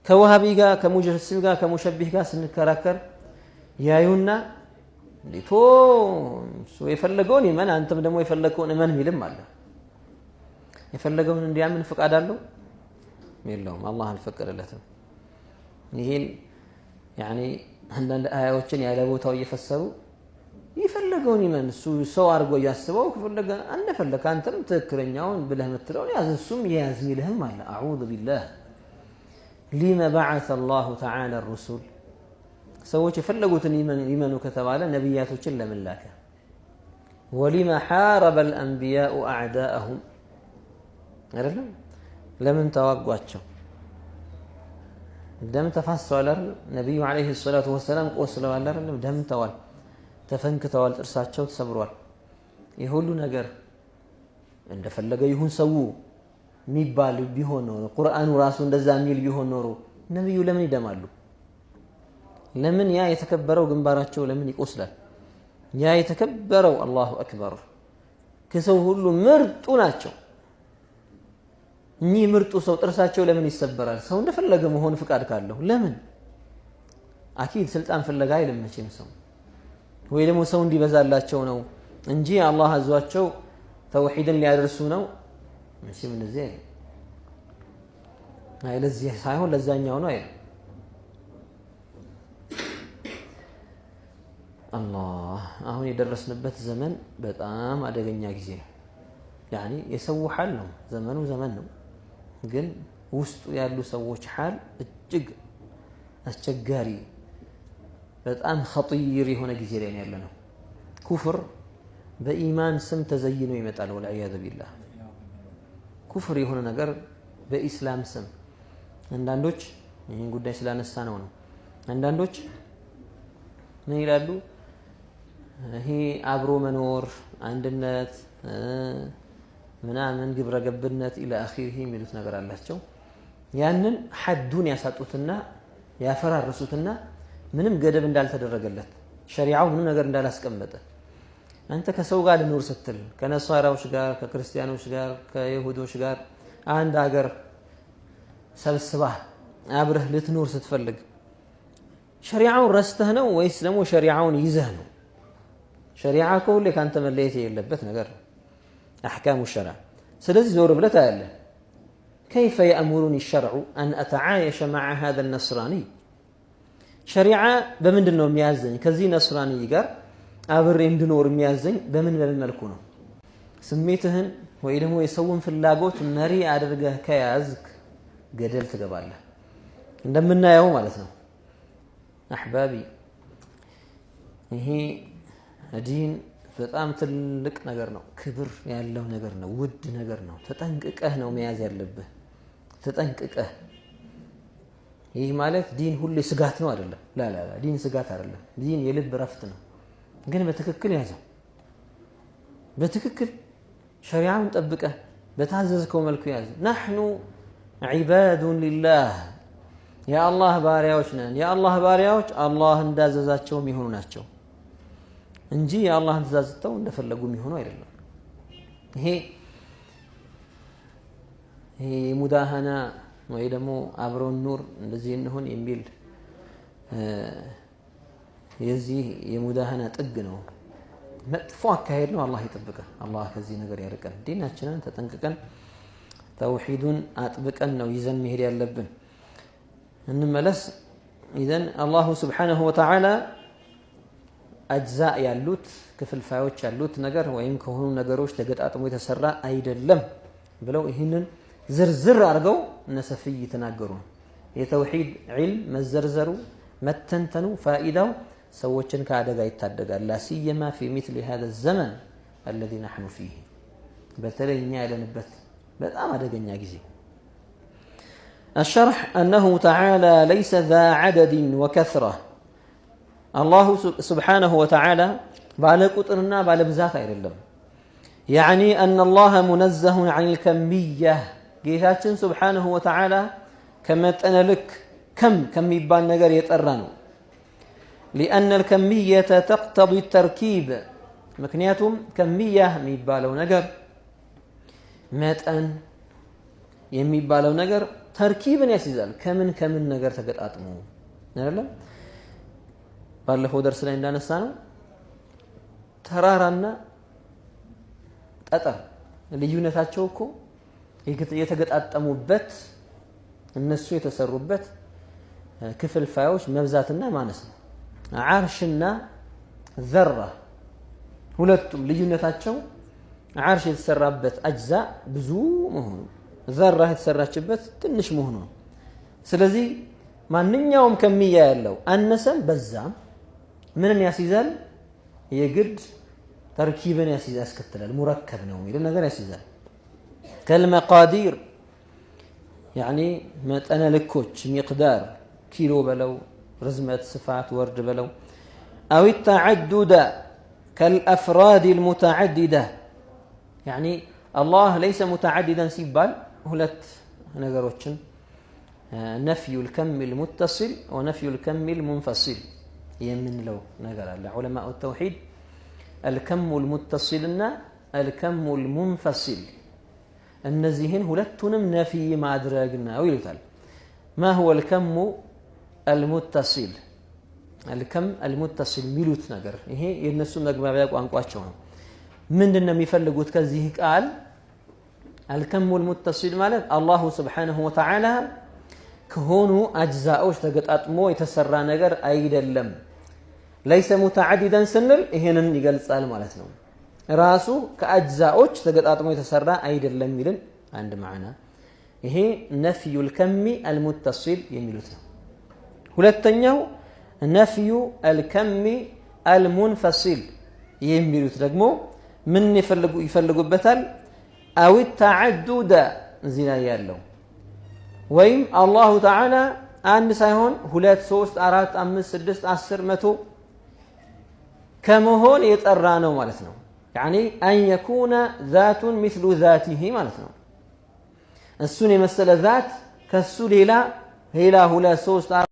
ከወሃቢ ጋር ከሙጀሲም ጋር ከሙሸቢህ ጋር ስንከራከር ያዩና ሊቶ የፈለገውን ይመን አንተም ደግሞ የፈለገውን እመን ሚልም አለ። የፈለገውን እንዲያምን ፍቃድ አለው የለውም? አላህ አልፈቀደለትም። ይሄን ያኒ አንዳንድ አያዎችን ያለ ቦታው እየፈሰሩ የፈለገውን ይመን እሱ ሰው አድርጎ ያስበው ከፈለገ እንደፈለከ አንተም ትክክለኛውን ብለህ መትለው ያዝ እሱም ያዝ ሚልህም አለ። አዑዙ ቢላህ لما بعث الله تعالى الرسل سووا يفلقوا يمنوا كتبالا نبيات وشل من لاك ولما حارب الأنبياء أعداءهم لمن توقعوا دم تفصل على النبي عليه الصلاة والسلام وصلوا على دم توال تفنك توال ترساتشوا تصبروا يقولوا نجر عند فلقوا يهون سووا ሚባል ቢሆን ነው ቁርአኑ ራሱ እንደዛ ሚል ቢሆን ኖሮ ነብዩ ለምን ይደማሉ? ለምን ያ የተከበረው ግንባራቸው ለምን ይቆስላል? ያ የተከበረው አላሁ አክበር ከሰው ሁሉ ምርጡ ናቸው። እኚህ ምርጡ ሰው ጥርሳቸው ለምን ይሰበራል? ሰው እንደፈለገ መሆን ፍቃድ ካለው ለምን? አኪድ ስልጣን ፍለጋ አይደለም መቼም ሰው ወይ ደግሞ ሰው እንዲበዛላቸው ነው እንጂ አላህ አዟቸው ተውሂድን ሊያደርሱ ነው ماشي من الزين هاي لزي ሳይሆን ለዛኛው ነው አይደል? አላህ አሁን የደረስንበት ዘመን በጣም አደገኛ ጊዜ ነው። ያኒ የሰው ሐል ነው ዘመኑ ዘመን ነው፣ ግን ውስጡ ያሉ ሰዎች ሐል እጅግ አስቸጋሪ በጣም خطير የሆነ ጊዜ ላይ ያለ ነው። ኩፍር በኢማን ስም ተዘይኖ ይመጣል ወልዒያዙ ቢላህ። ኩፍር የሆነ ነገር በኢስላም ስም አንዳንዶች ይሄን ጉዳይ ስላነሳ ነው አንዳንዶች ምን ይላሉ? ይሄ አብሮ መኖር አንድነት ምናምን ግብረ ገብነት ኢላ አኺሪሂ የሚሉት ነገር አላቸው። ያንን ሐዱን ያሳጡትና ያፈራርሱትና ምንም ገደብ እንዳልተደረገለት ሸሪዓው ምንም ነገር እንዳላስቀመጠ አንተ ከሰው ጋር ልኖር ስትል ከነሳራዎች ጋር ከክርስቲያኖች ጋር ከይሁዶች ጋር አንድ ሀገር ሰብስባህ አብረህ ልትኖር ስትፈልግ ሸሪዓውን ረስተህ ነው ወይስ ደግሞ ሸሪዓውን ይዘህ ነው? ሸሪዓ ከሁሌ ካንተ መለየት የሌለበት ነገር ነው አህካሙ ሸሪዓ። ስለዚህ ዞር ብለህ ታያለህ كيف يأمرني الشرع أن أتعايش مع هذا النصراني شريعة بمندن ነው የሚያዘኝ ከዚህ ነስራኒ ጋር አብሬ እንድኖር የሚያዘኝ በምን መልኩ ነው? ስሜትህን ወይ ደግሞ የሰውን ፍላጎት መሪ አድርገህ ከያዝክ ገደል ትገባለህ እንደምናየው ማለት ነው። አህባቢ ይሄ ዲን በጣም ትልቅ ነገር ነው፣ ክብር ያለው ነገር ነው፣ ውድ ነገር ነው። ተጠንቅቀህ ነው መያዝ ያለብህ ተጠንቅቀህ። ይህ ማለት ዲን ሁሌ ስጋት ነው አይደለም። ላ ዲን ስጋት አይደለም። ዲን የልብ ረፍት ነው። ግን በትክክል ያዘው በትክክል ሸሪዓውን ጠብቀህ በታዘዝከው መልኩ ያዝ። نحن عباد لله يا الله ባሪያዎች ነን። የአላህ ባሪያዎች አላህ እንዳዘዛቸው የሚሆኑ ናቸው እንጂ የአላህን ትእዛዝ ተው እንደፈለጉ የሚሆኑ አይደለም። ይሄ ሙዳሃና ወይ ደግሞ አብሮን ኑር እንደዚህ እንሆን የሚል የዚህ የሙዳሃና ጥግ ነው። መጥፎ አካሄድ ነው። አላህ ይጠብቀን። አላህ ከዚህ ነገር ያርቀን። ዲናችንን ተጠንቅቀን ተውሂዱን አጥብቀን ነው ይዘን መሄድ ያለብን። እንመለስ። ኢዘን አላሁ ስብሓነሁ ወተዓላ አጅዛእ ያሉት ክፍልፋዮች ያሉት ነገር ወይም ከሆኑ ነገሮች ተገጣጥሞ የተሰራ አይደለም ብለው ይህንን ዝርዝር አድርገው እነ ሰፊይ ተናገሩ። የተውሂድ ዒልም መዘርዘሩ መተንተኑ ፋኢዳው ሰዎችን ከአደጋ ይታደጋል። ላሲየማ ፊ ሚስሊ هذا الزمن الذي نحن فيه በተለይ እኛ ያለንበት በጣም አደገኛ ጊዜ። الشرح أنه تعالى ليس ذا عدد وكثرة الله سبحانه وتعالى ባለ ቁጥርና ባለ ብዛት አይደለም። يعني أن الله منزه عن الكمية ጌታችን سبحانه وتعالى ከመጠነ ልክ كم ይባል ነገር የጠራ ነው። لأن الكمية تقتضي التركيب ምክንያቱም كمية የሚባለው ነገር መጠን የሚባለው ነገር ተርኪብን ያስይዛል። ከምን ነገር ተገጣጥሞ አይደለም። ባለፈው ደርስ ላይ እንዳነሳ ነው ተራራና ጠጠር ልዩነታቸው እኮ የተገጣጠሙበት እነሱ የተሰሩበት ክፍልፋዮች መብዛትና ማነስ ነው። ዓርሽና ዘራ ሁለቱም ልዩነታቸው ዓርሽ የተሰራበት አጅዛ ብዙ መሆኑ፣ ዘራ የተሰራችበት ትንሽ መሆኑ ነው። ስለዚህ ማንኛውም ከሚያ ያለው አነሰም በዛም ምንን ያስይዛል? የግድ ተርኪብን ያስከትላል። ሙረከብ ነው የሚል ነገር ያስይዛል። ከልመቃዲር ያኒ መጠነ ልኮች ሚቅዳር ኪሎ በለው ርዝመት ስፋት ወርድ በለው አው ተዓዱደ ከልአፍራድ ልሙተዓዲዳ ያኒ አላህ ለይሰ ሙተዓዲዳን ሲባል ሁለት ነገሮችን ነፍዩ ልከም ልሙተሲል ወነፍዩ ልከም ልሙንፈሲል የምንለው ነገር አለ። ዑለማኡ ተውሒድ አልከሙ ልሙተሲልና አልከሙ ልሙንፈሲል እነዚህን ሁለቱንም ነፊይ ማድረግ ነው ይሉታል። ማ ሁወ አልከሙ አልሙተሲል አልከም አልሙተሲል ሚሉት ነገር ይሄ የነሱ መግባቢያ ቋንቋቸው ነው። ምንድነው የሚፈልጉት ከዚህ ቃል? አልከሙ አልሙተሲል ማለት አላሁ ስብሓነሁ ወተዓላ ከሆኑ አጅዛዎች ተገጣጥሞ የተሰራ ነገር አይደለም። ለይሰ ሙተዓዲደን ስንል ይሄንን ይገልጻል ማለት ነው። ራሱ ከአጅዛዎች ተገጣጥሞ የተሰራ አይደለም የሚልን አንድ ማዕና ይሄ ነፍዩ ልከሚ አልሙተሲል የሚሉት ነው። ሁለተኛው ነፍዩ አልከሚ አልሙንፈሲል የሚሉት ደግሞ ምን ይፈልጉበታል? አው ተዓዱደ እዚህ ላይ ያለው ወይም አላሁ ተዓላ አንድ ሳይሆን 2 3 4 5 6 10 100 ከመሆን የጠራ ነው ማለት ነው። ያኒ አን የኩነ ዛቱን ሚስሉ ዛቲሂ ማለት ነው። እሱን የመሰለ ዛት ከሱ ሌላ 2 3